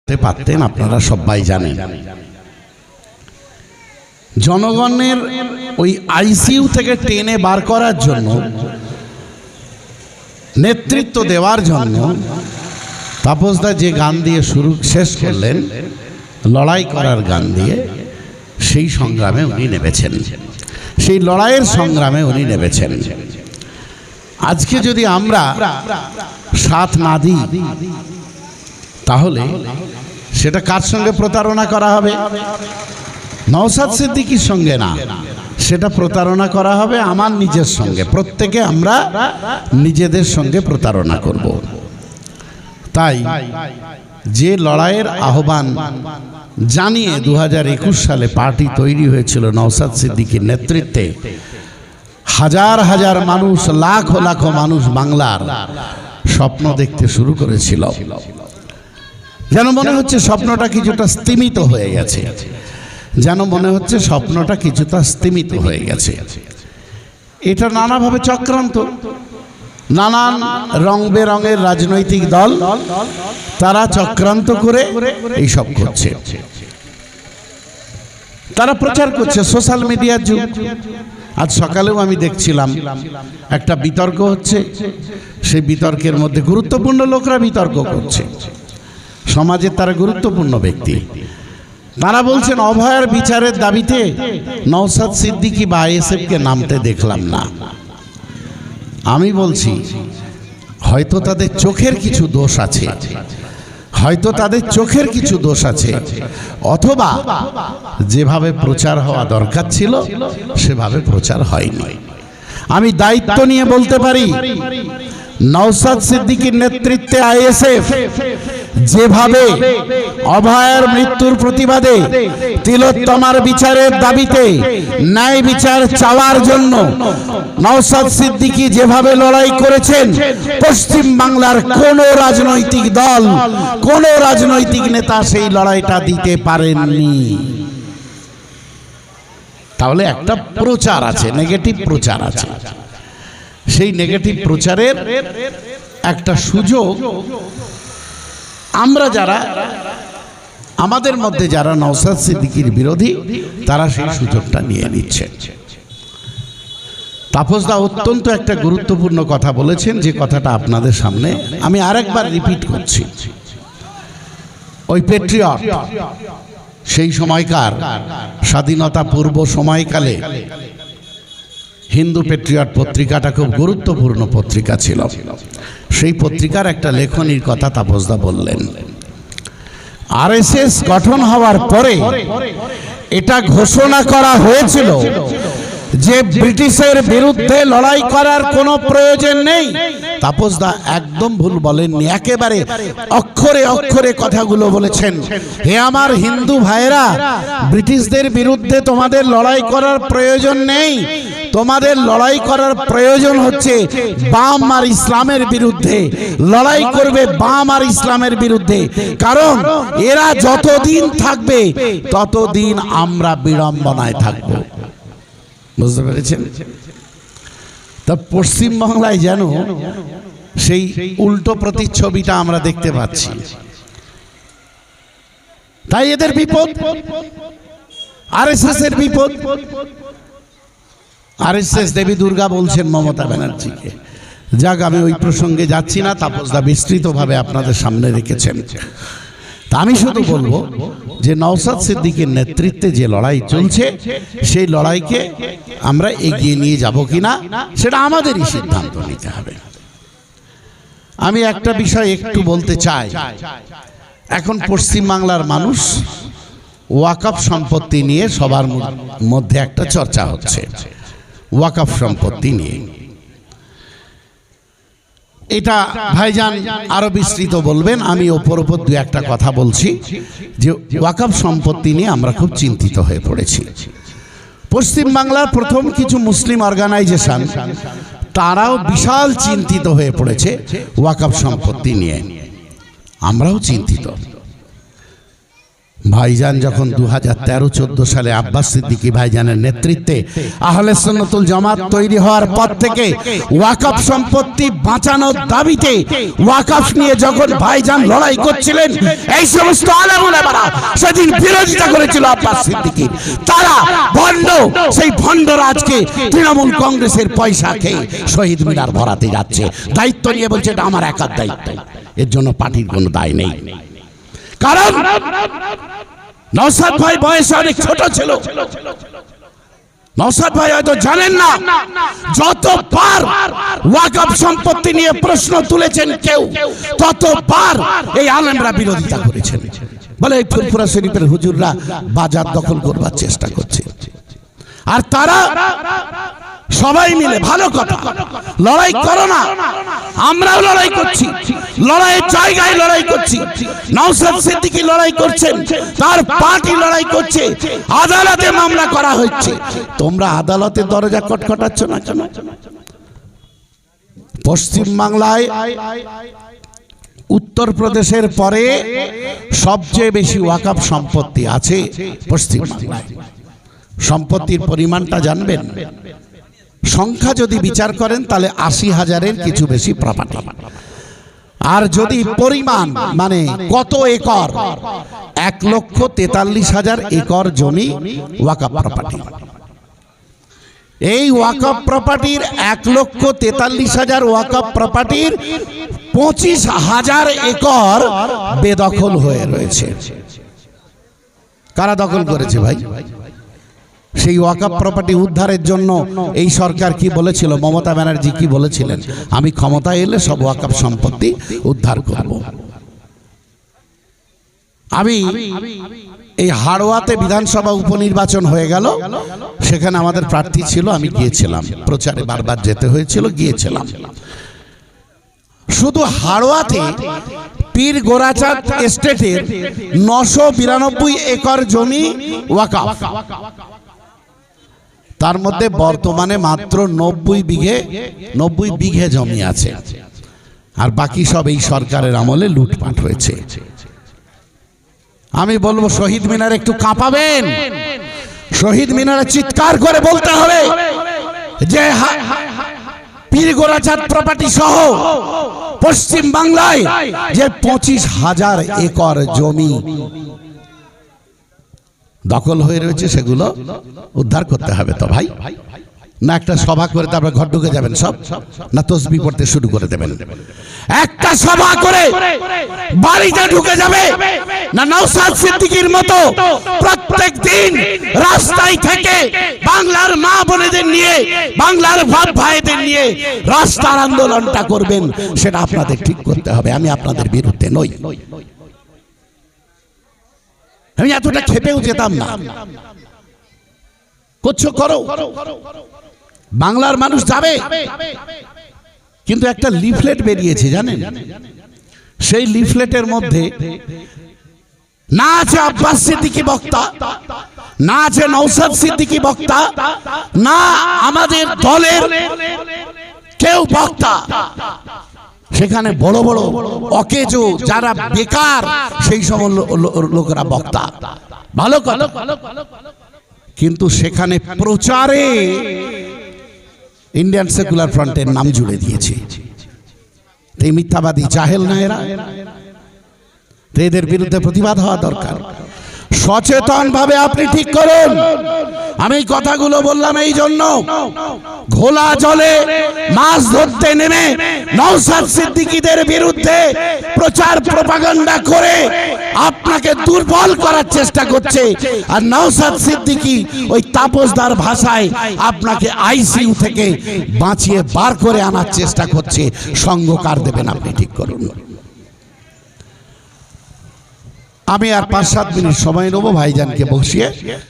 করতে পারতেন, আপনারা সবাই জানেন। জনগণের ওই আইসিইউ থেকে টেনে বার করার জন্য, নেতৃত্ব দেওয়ার জন্য তাপসদা যে গান দিয়ে শেষ করলেন, লড়াই করার গান দিয়ে, সেই সংগ্রামে উনি নেমেছেন, সেই লড়াইয়ের সংগ্রামে উনি নেমেছেন। আজকে যদি আমরা সাথ না দিই, তাহলে সেটা কার সঙ্গে প্রতারণা করা হবে? নওশাদ সিদ্দিকীর সঙ্গে না, সেটা প্রতারণা করা হবে আমার নিজের সঙ্গে। প্রত্যেকে আমরা নিজেদের সঙ্গে প্রতারণা করব। তাই যে লড়াইয়ের আহ্বান জানিয়ে 2021 সালে পার্টি তৈরি হয়েছিল নওশাদ সিদ্দিকীর নেতৃত্বে, হাজার হাজার মানুষ, লাখ লাখ মানুষ বাংলার স্বপ্ন দেখতে শুরু করেছিল। যেন মনে হচ্ছে স্বপ্নটা কিছুটা স্তিমিত হয়ে গেছে, যেন মনে হচ্ছে স্বপ্নটা কিছুটা স্তিমিত হয়ে গেছে। এটা নানাভাবে চক্রান্ত, নানান রং বেরঙের রাজনৈতিক দল তারা চক্রান্ত করে এইসব করছে, তারা প্রচার করছে। সোশ্যাল মিডিয়ার যুগ। আজ সকালেও আমি দেখছিলাম একটা বিতর্ক হচ্ছে, সেই বিতর্কের মধ্যে গুরুত্বপূর্ণ লোকরা বিতর্ক করছে, সমাজের তারা গুরুত্বপূর্ণ ব্যক্তি। তারা বলছেন অভয়ার বিচারের দাবিতে নওশাদ সিদ্দিকী বা আইএসএফকে নামতে দেখলাম না। আমি বলছি হয়তো তাদের চোখের কিছু দোষ আছে, হয়তো তাদের চোখের কিছু দোষ আছে, অথবা যেভাবে প্রচার হওয়া দরকার ছিল সেভাবে প্রচার হয়নি। আমি দায়িত্ব নিয়ে বলতে পারি, নওশাদ সিদ্দিকীর নেতৃত্বে আইএসএফ যেভাবে অভয়ার মৃত্যুর প্রতিবাদে, তিলোত্তমার বিচারের দাবিতে, ন্যায় বিচার চাওয়ার জন্য নওশাদ সিদ্দিকী যেভাবে লড়াই করেছেন, পশ্চিম বাংলার কোন রাজনৈতিক দল, কোন রাজনৈতিক নেতা সেই লড়াইটা দিতে পারেননি। তাহলে একটা প্রচার আছে, নেগেটিভ প্রচার আছে। সেই নেগেটিভ প্রচারের একটা সুযোগ আমরা যারা, আমাদের মধ্যে যারা নওশাদ সিদ্দিকীর বিরোধী, তারা সেই সুযোগটা নিয়ে নিচ্ছে। তাপসদা অত্যন্ত একটা গুরুত্বপূর্ণ কথা বলেছেন, যে কথাটা আপনাদের সামনে আমি আরেকবার রিপিট করছি। ওই পেট্রিয়ট, সেই সময়কার স্বাধীনতা পূর্ব সময়কালে হিন্দু পেট্রিয়ট পত্রিকাটা খুব গুরুত্বপূর্ণ পত্রিকা ছিল। সেই পত্রিকার একটা লেখনীর কথা তাপসদা বললেন। আরএসএস গঠন হওয়ার পরে এটা ঘোষণা করা হয়েছিল যে ব্রিটিশের বিরুদ্ধে লড়াই করার কোনো প্রয়োজন নেই। তাপসদা একদম ভুল বলেননি, একেবারে অক্ষরে অক্ষরে কথাগুলো বলেছেন। হে আমার হিন্দু ভাইরা, ব্রিটিশদের বিরুদ্ধে তোমাদের লড়াই করার প্রয়োজন নেই, তোমাদের লড়াই করার প্রয়োজন হচ্ছে বাম আর ইসলামের বিরুদ্ধে। লড়াই করবে বাম আর ইসলামের বিরুদ্ধে, কারণ এরা যতদিন থাকবে ততদিন আমরা বিড়ম্বনায় থাকব। বুঝতে পেরেছেন? তা পশ্চিমবাংলায় যেন সেই উল্টো প্রতিচ্ছবিটা আমরা দেখতে পাচ্ছি। তাই এদের বিপদ, আরএসএস এর বিপদ। আরএসএস দেবী দুর্গা বলছেন মমতা ব্যানার্জিকে। যাক, আমি ওই প্রসঙ্গে যাচ্ছি না, তাপসদা বিস্তৃতভাবে আপনাদের সামনে রেখেছেন। তা আমি শুধু বলবো যে নওশাদ সিদ্দিকীর নেতৃত্বে যে লড়াই চলছে, সেই লড়াইকে আমরা এগিয়ে নিয়ে যাব কিনা সেটা আমাদেরই সিদ্ধান্ত নিতে হবে। আমি একটা বিষয় একটু বলতে চাই। এখন পশ্চিমবাংলার মানুষ ওয়াকফ সম্পত্তি নিয়ে সবার মধ্যে একটা চর্চা হচ্ছে, ওয়াকফ সম্পত্তি নিয়ে। এটা ভাইজান আরো বিস্তৃত বলবেন, আমি ওপর ওপর দু একটা কথা বলছি। যে ওয়াকফ সম্পত্তি নিয়ে আমরা খুব চিন্তিত হয়ে পড়েছি। পশ্চিমবাংলার প্রথম কিছু মুসলিম অর্গানাইজেশন তারাও বিশাল চিন্তিত হয়ে পড়েছে ওয়াকফ সম্পত্তি নিয়ে। আমরাও চিন্তিত। ভাইজান যখন 2013-14 সালে আব্বাস সিদ্দিকী ভাইজানের নেতৃত্বে আহলে সুন্নাতুল জামাত তৈরি হওয়ার পর থেকে ওয়াকফ সম্পত্তি বাঁচানোর দাবিতে ওয়াকফ নিয়ে যখন ভাইজান লড়াই করছিলেন, এই সমস্ত আলেম ওলামারা সেদিন বিরোধিতা করেছিল আব্বাস সিদ্দিকীর। তারা ভণ্ড, সেই ভণ্ডরা আজকে তৃণমূল কংগ্রেসের পয়সা খেয়ে শহীদ মিনার ভরাতে যাচ্ছে। দায়িত্ব নিয়ে বলছে এটা আমার একার দায়িত্ব, এর জন্য পার্টির কোনো দায় নেই। কারণ নওশাদ ভাই বয়সে অনেক ছোট ছিল। নওশাদ ভাই হয়তো জানেন না, যতবার ওয়াকফ সম্পত্তি নিয়ে প্রশ্ন তুলেছেন কেউ, ততবার এই আলেমরা বিরোধিতা করেছেন। বলে এই ফুরফুরা শরীফের হুজুররা বাজার দখল করবার চেষ্টা করছে। আর তারা সবাই মিলে, ভালো কথা, লড়াই করো না, আমরাও লড়াই করছি, লড়াইয়ের জায়গায় লড়াই করছি। নওশাদ সিদ্দিকী লড়াই করছেন, তার পার্টি লড়াই করছে, আদালতে মামলা করা হচ্ছে। তোমরা আদালতের দরজা খটখটাচ্ছ না কেন? পশ্চিম বাংলায় উত্তরপ্রদেশের পরে সবচেয়ে বেশি ওয়াকফ সম্পত্তি আছে পশ্চিম বাংলায়। সম্পত্তির পরিমাণটা জানবেন? সংখ্যা যদি বিচার করেন তাহলে 80,000-এর কিছু বেশি প্রপার্টি। আর যদি পরিমাণ মানে কত একর, 1,43,000 একর জমি ওয়াকফ প্রপার্টি। এই ওয়াকফ প্রপার্টির 1,43,000 ওয়াকফ প্রপার্টির 25,000 একর বেদখল হয়ে রয়েছে। কারা দখল করেছে ভাই? সেই ওয়াকফ প্রপার্টি উদ্ধারের জন্য এই সরকার কি বলেছিল? মমতা ব্যানার্জি কি বলেছিলেন? আমি ক্ষমতায় এলে সব ওয়াকফ সম্পত্তি উদ্ধার করব। আমি এই হাড়োয়াতে বিধানসভা উপনির্বাচন হয়ে গেল, সেখানে আমাদের প্রার্থী ছিল, আমি গিয়েছিলাম প্রচারে, বারবার যেতে হয়েছিল, গিয়েছিলাম। শুধু হাড়োয়াতে পীর গোরাচাঁদ এস্টেটের 992 একর জমি ওয়াকফ। তার মধ্যে বর্তমানে মাত্র 90 বিঘে জমি আছে, আর বাকি সব এই সরকারের আমলে লুটপাট হয়েছে। আমি বলবো শহীদ মিনার একটু কাঁপাবেন, শহীদ মিনারে চিৎকার করে বলতে হবে যে পীর গোরাচাঁদ প্রপার্টি সহ পশ্চিম বাংলায় যে 25,000 একর জমি দখল হয়ে রয়েছে, সেগুলো উদ্ধার করতে হবে। তো ভাই, না একটা সভা করে তারপর ঘর ঢুকে যাবেন সব, না তসবিহ পড়তে শুরু করে দেবেন? একটা সভা করে বাড়িতে ঢুকে যাবে, না নওশাদ সিদ্দিকীর মতো প্রত্যেক দিন রাস্তায় থেকে বাংলার মা বোনেদের নিয়ে, বাংলার বাপ ভাইদের নিয়ে রাস্তার আন্দোলনটা করবেন? সেটা আপনাদের ঠিক করতে হবে। আমি আপনাদের বিরুদ্ধে নই, আমি এতটা খেপেও যেতাম না। করছো করো, বাংলার মানুষ যাবে। কিন্তু একটা লিফলেট বেরিয়েছে জানেন? সেই লিফলেটের মধ্যে না আছে আব্বাস সিদ্দিকী বক্তা, না আছে নওশাদ সিদ্দিকী বক্তা, না আমাদের দলের কেউ বক্তা। সেখানে বড় বড় অকেজো যারা বেকার, সেই সব লোকেরা বক্তা। ভালো কথা, কিন্তু সেখানে প্রচারে ইন্ডিয়ান সেকুলার ফ্রন্টের নাম জুড়ে দিয়েছে। এই মিথ্যাবাদী জাহেল না এরা? এদের বিরুদ্ধে প্রতিবাদ হওয়া দরকার। সচেতন ভাবে আপনি ঠিক করুন। আমি কথাগুলো বললাম এই জন্য, ঘোলা জলে মাছ ধরতে নেমে নওশাদ সিদ্দিকীদের বিরুদ্ধে প্রচার প্রপাগান্ডা করে আপনাকে দুর্বল করার চেষ্টা করছে। আর নওশাদ সিদ্দিকী ওই তাপসদার ভাষায় আপনাকে আইসিইউ থেকে বাঁচিয়ে বার করে আনার চেষ্টা করছে। সঙ্গ কার দেবেন? আপনি ঠিক করুন। আমি আর 5-7 মিনিট সময় নেবো ভাইজানকে বসিয়ে।